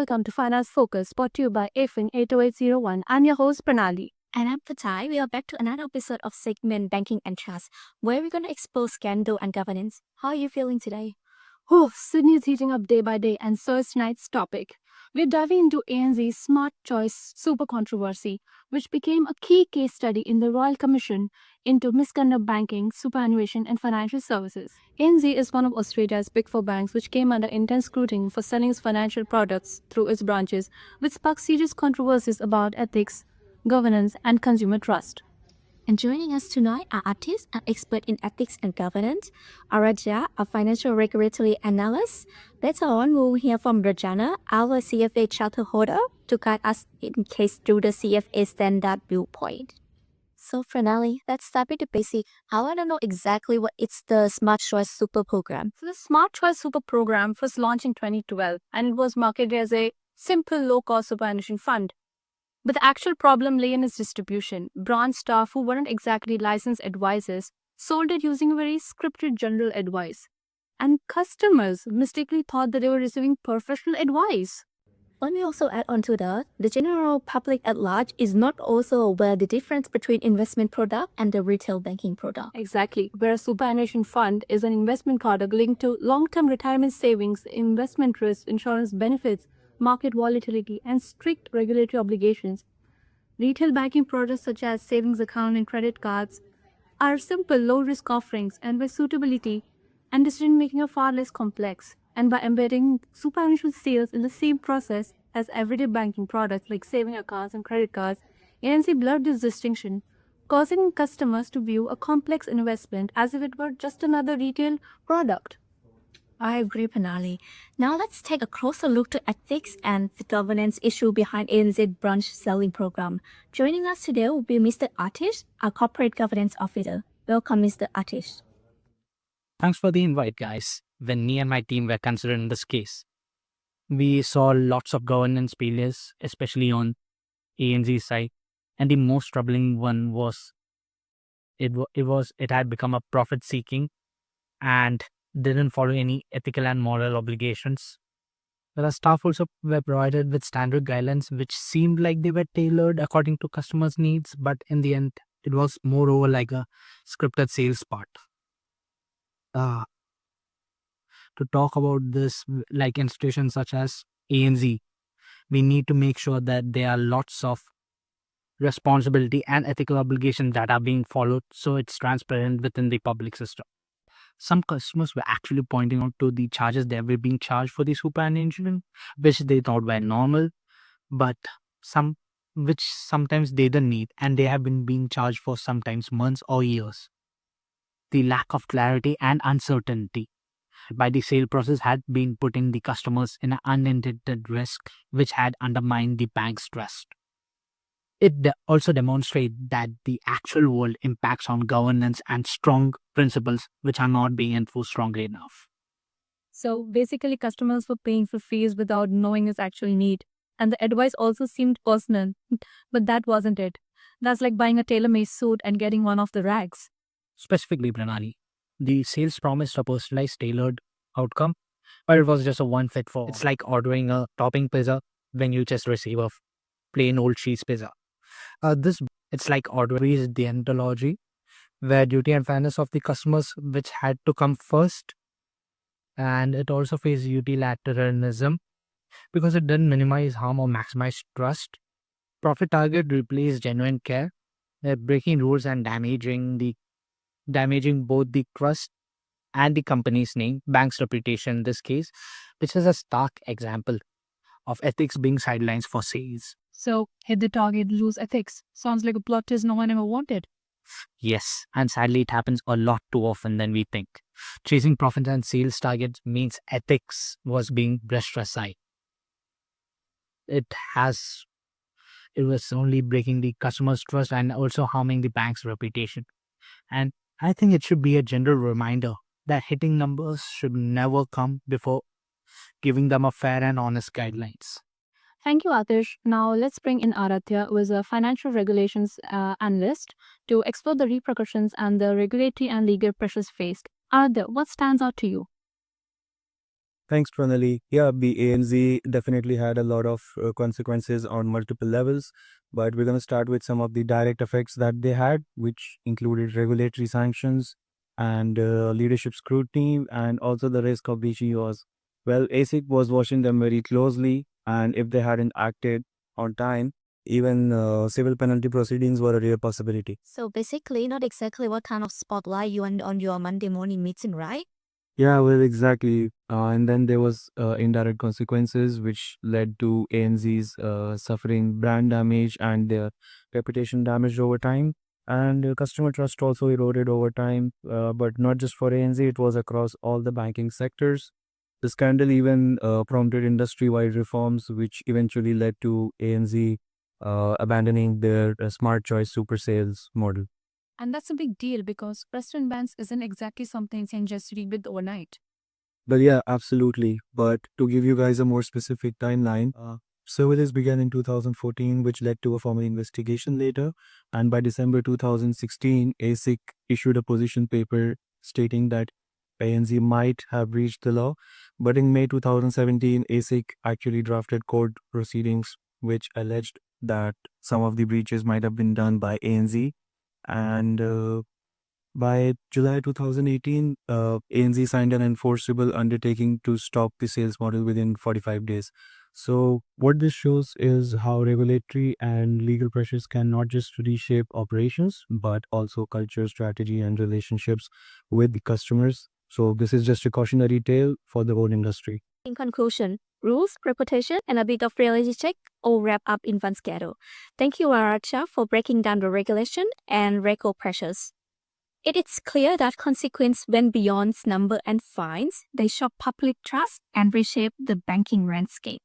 welcome to Finance Focus, brought to you by AFIN8081. I'm your host, Pranali. And I'm Somphathai. We are back to another episode of segment Banking and Trust, where we're going to expose scandal and governance. How are you feeling today? Sydney is heating up day by day, and so is tonight's topic. We're diving into ANZ's Smart Choice Super Controversy, which became a key case study in the Royal Commission into misconduct banking, superannuation, and financial services. ANZ is one of Australia's big four banks, which came under intense scrutiny for selling its financial products through its branches, which sparked serious controversies about ethics, governance, and consumer trust. And joining us tonight are artists, an expert in ethics and governance, Aaradhay, a financial regulatory analyst. Later on, we'll hear from Ranjana, our CFA charter holder, to guide us in case through the CFA standard viewpoint. So, Pranali, let's start with the basic. I want to know exactly what it's the Smart Choice Super Program. So the Smart Choice Super Program first launched in 2012, and it was marketed as a simple, low-cost superannuation fund. But the actual problem lay in its distribution. Branch staff who weren't exactly licensed advisors sold it using very scripted general advice. And customers mistakenly thought that they were receiving professional advice. Let me also add on to that, the general public at large is not also aware the difference between investment product and the retail banking product. Exactly. Where a superannuation fund is an investment product linked to long-term retirement savings, investment risk, insurance benefits, market volatility, and strict regulatory obligations. Retail banking products such as savings account and credit cards are simple, low-risk offerings, and by suitability and decision-making are far less complex. And by embedding superannuation sales in the same process as everyday banking products like saving accounts and credit cards, ANC blurred this distinction, causing customers to view a complex investment as if it were just another retail product. I agree, Pranali. Now let's take a closer look to ethics and the governance issue behind ANZ branch selling program. Joining us today will be Mr. Athish, our corporate governance officer. Welcome, Mr. Athish. Thanks for the invite, guys. When me and my team were considering this case, we saw lots of governance failures, especially on ANZ's side. And the most troubling one was it had become a profit seeking and didn't follow any ethical and moral obligations. Whereas staff also were provided with standard guidelines which seemed like they were tailored according to customers' needs, but in the end, it was moreover like a scripted sales part. Uh, to talk about this, like institutions such as ANZ, we need to make sure that there are lots of responsibility and ethical obligations that are being followed so it's transparent within the public system. Some customers were actually pointing out to the charges they were being charged for the superannuation, which they thought were normal, but some which sometimes they didn't need, and they have been being charged for sometimes months or years. The lack of clarity and uncertainty by the sale process had been putting the customers in an unintended risk, which had undermined the bank's trust. It also demonstrates that the actual world impacts on governance and strong principles which are not being enforced strongly enough. So basically, customers were paying for fees without knowing its actual need. And the advice also seemed personal, but that wasn't it. That's like buying a tailor-made suit and getting one off the rags. Specifically, Pranali, the sales promised a personalized, tailored outcome, but it was just a one fit for. It's like ordering a topping pizza when you just receive a plain old cheese pizza. It's like ordering the ontology, where duty and fairness of the customers, which had to come first, and it also faced utilitarianism because it didn't minimize harm or maximize trust. Profit target replaced genuine care, breaking rules and damaging both the trust and the company's name, bank's reputation in this case, which is a stark example of ethics being sidelines for sales. So, hit the target, lose ethics. Sounds like a plot twist no one ever wanted. Yes, and sadly, it happens a lot too often than we think. Chasing profits and sales targets means ethics was being brushed aside. It was only breaking the customer's trust and also harming the bank's reputation. And I think it should be a general reminder that hitting numbers should never come before giving them a fair and honest guidelines. Thank you, Atish. Now let's bring in Aaradhay, who is a financial regulations analyst, to explore the repercussions and the regulatory and legal pressures faced. Aaradhay, what stands out to you? Thanks, Pranali. Yeah, the ANZ definitely had a lot of consequences on multiple levels, but we're going to start with some of the direct effects that they had, which included regulatory sanctions and leadership scrutiny, and also the risk of breaching laws. Well, ASIC was watching them very closely, and if they hadn't acted on time, even civil penalty proceedings were a real possibility. So basically, not exactly what kind of spotlight you want on your Monday morning meeting, right? Yeah, well, exactly. And then there was indirect consequences, which led to ANZ's suffering brand damage and their reputation damage over time. And customer trust also eroded over time, but not just for ANZ, it was across all the banking sectors. The scandal even prompted industry-wide reforms, which eventually led to ANZ abandoning their smart choice super sales model. And that's a big deal because President bans isn't exactly something you can just rebuild overnight. But yeah, absolutely. But to give you guys a more specific timeline, surveillance began in 2014, which led to a formal investigation later. And by December 2016, ASIC issued a position paper stating that ANZ might have breached the law. But in May 2017, ASIC actually drafted court proceedings, which alleged that some of the breaches might have been done by ANZ. And by July 2018, ANZ signed an enforceable undertaking to stop the sales model within 45 days. So, what this shows is how regulatory and legal pressures can not just reshape operations, but also culture, strategy, and relationships with the customers. So, this is just a cautionary tale for the whole industry. In conclusion, rules, reputation, and a bit of reality check all wrap up in one schedule. Thank you, Aracha, for breaking down the regulation and record pressures. It is clear that consequence went beyond number and fines. They shock public trust and reshape the banking landscape.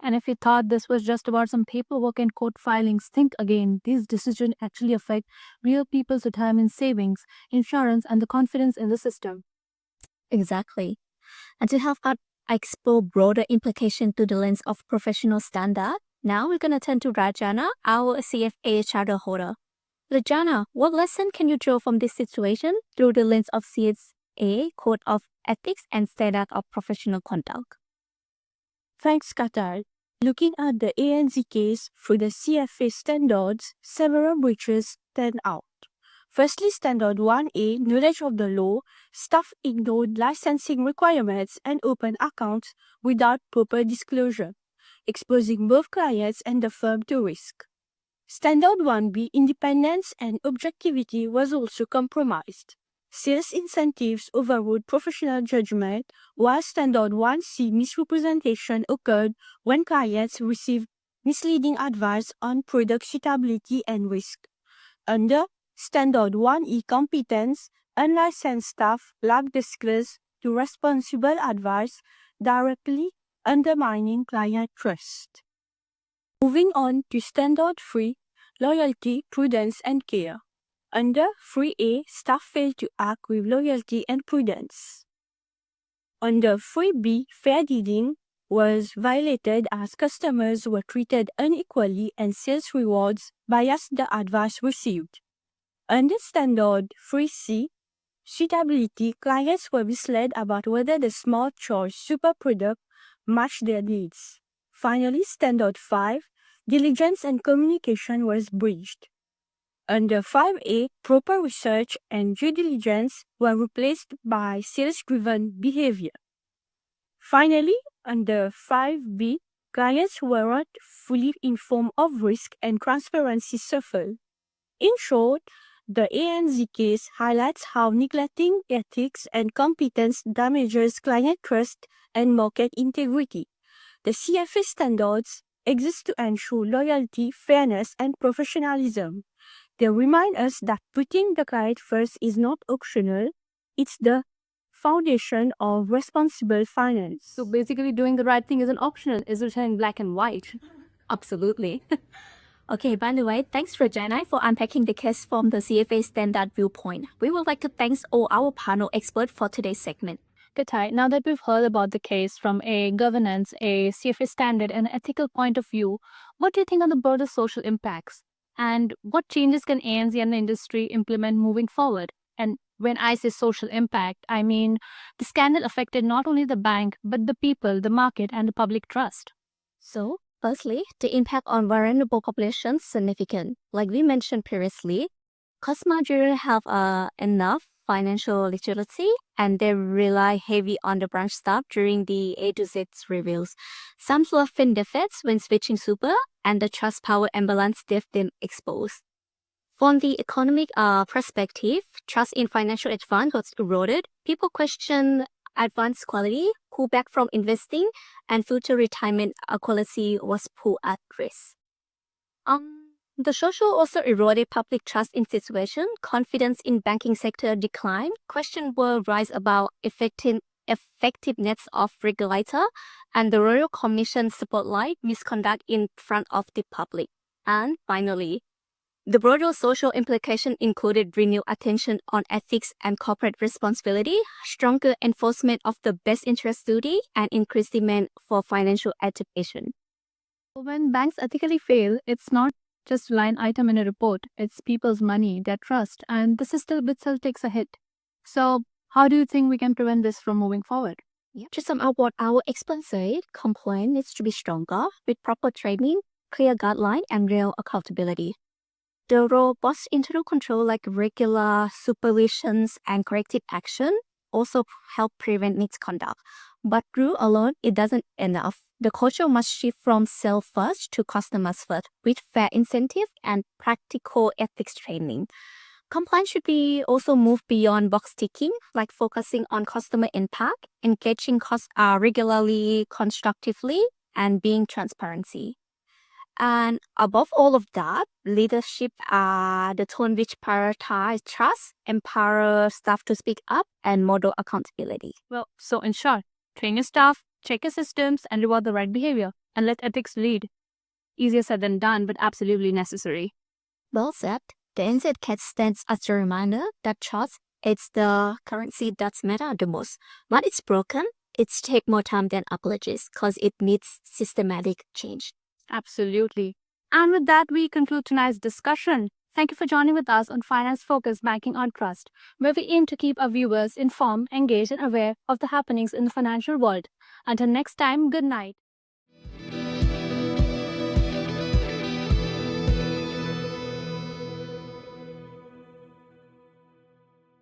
And if you thought this was just about some paperwork and court filings, think again. These decisions actually affect real people's retirement savings, insurance, and the confidence in the system. Exactly. And to help us explore broader implications to the lens of professional standard, now we're going to turn to Ranjana, our CFA charter holder. Ranjana, what lesson can you draw from this situation through the lens of CSA Code of Ethics and Standard of Professional Conduct? Thanks, Qatar. Looking at the ANZ case through the CFA standards, several breaches stand out. Firstly, Standard 1A, knowledge of the law, staff ignored licensing requirements and opened accounts without proper disclosure, exposing both clients and the firm to risk. Standard 1B, independence and objectivity was also compromised. Sales incentives overrode professional judgment, while Standard 1C, misrepresentation occurred when clients received misleading advice on product suitability and risk. Under Standard 1E, competence, unlicensed staff lacked access to responsible advice, directly undermining client trust. Moving on to Standard 3, loyalty, prudence, and care. Under 3A, staff failed to act with loyalty and prudence. Under 3B, fair dealing was violated as customers were treated unequally and sales rewards biased the advice received. Under Standard 3C, suitability, clients were misled about whether the smart choice super product matched their needs. Finally, Standard 5, diligence and communication was breached. Under 5A, proper research and due diligence were replaced by sales-driven behavior. Finally, under 5B, clients were not fully informed of risk and transparency suffered. In short, the ANZ case highlights how neglecting ethics and competence damages client trust and market integrity. The CFA standards exist to ensure loyalty, fairness, and professionalism. They remind us that putting the client first is not optional, it's the foundation of responsible finance. So basically, doing the right thing isn't optional, it's written in black and white. Absolutely. Okay, by the way, thanks Ranjana for unpacking the case from the CFA standard viewpoint. We would like to thank all our panel experts for today's segment. Katai, now that we've heard about the case from a governance, a CFA standard, and ethical point of view, what do you think are the broader social impacts? And what changes can ANZ and the industry implement moving forward? And When I say social impact, I mean the scandal affected not only the bank, but the people, the market, and the public trust. So, firstly, the impact on vulnerable populations is significant. Like we mentioned previously, customers didn't have enough financial literacy and they rely heavy on the branch staff during the A to Z reviews. Some suffered defects when switching super and the trust power imbalance left them exposed. From the economic perspective, trust in financial advance was eroded. People question advance quality, pull back from investing, and future retirement quality was put at risk. The social also eroded public trust in situation. Confidence in banking sector declined. Questions were raised about effectiveness of regulator and the Royal Commission spotlight misconduct in front of the public. And finally, the broader social implication included renewed attention on ethics and corporate responsibility, stronger enforcement of the best interest duty, and increased demand for financial education. When banks ethically fail, it's not just a line item in a report, it's people's money, their trust, and the system itself takes a hit. So, how do you think we can prevent this from moving forward? To sum up what our experts said, complaint needs to be stronger with proper training, clear guideline, and real accountability. The robust internal control like regular supervisions and corrective action also help prevent misconduct. But rule alone, it doesn't enough. The culture must shift from self first to customers first with fair incentive and practical ethics training. Compliance should be also moved beyond box ticking, like focusing on customer impact, engaging regularly, constructively, and being transparency. And above all of that, leadership are the tone which prioritize trust, empower staff to speak up, and model accountability. Well, so in short, train your staff, check your systems, and reward the right behavior, and let ethics lead. Easier said than done, but absolutely necessary. Well said. The ANZ case stands as a reminder that trust is the currency that matters the most. When it's broken, it's take more time than apologies because it needs systematic change. Absolutely. And with that, we conclude tonight's discussion. Thank you for joining with us on Finance Focus Banking on Trust, where we aim to keep our viewers informed, engaged, and aware of the happenings in the financial world. Until next time, good night.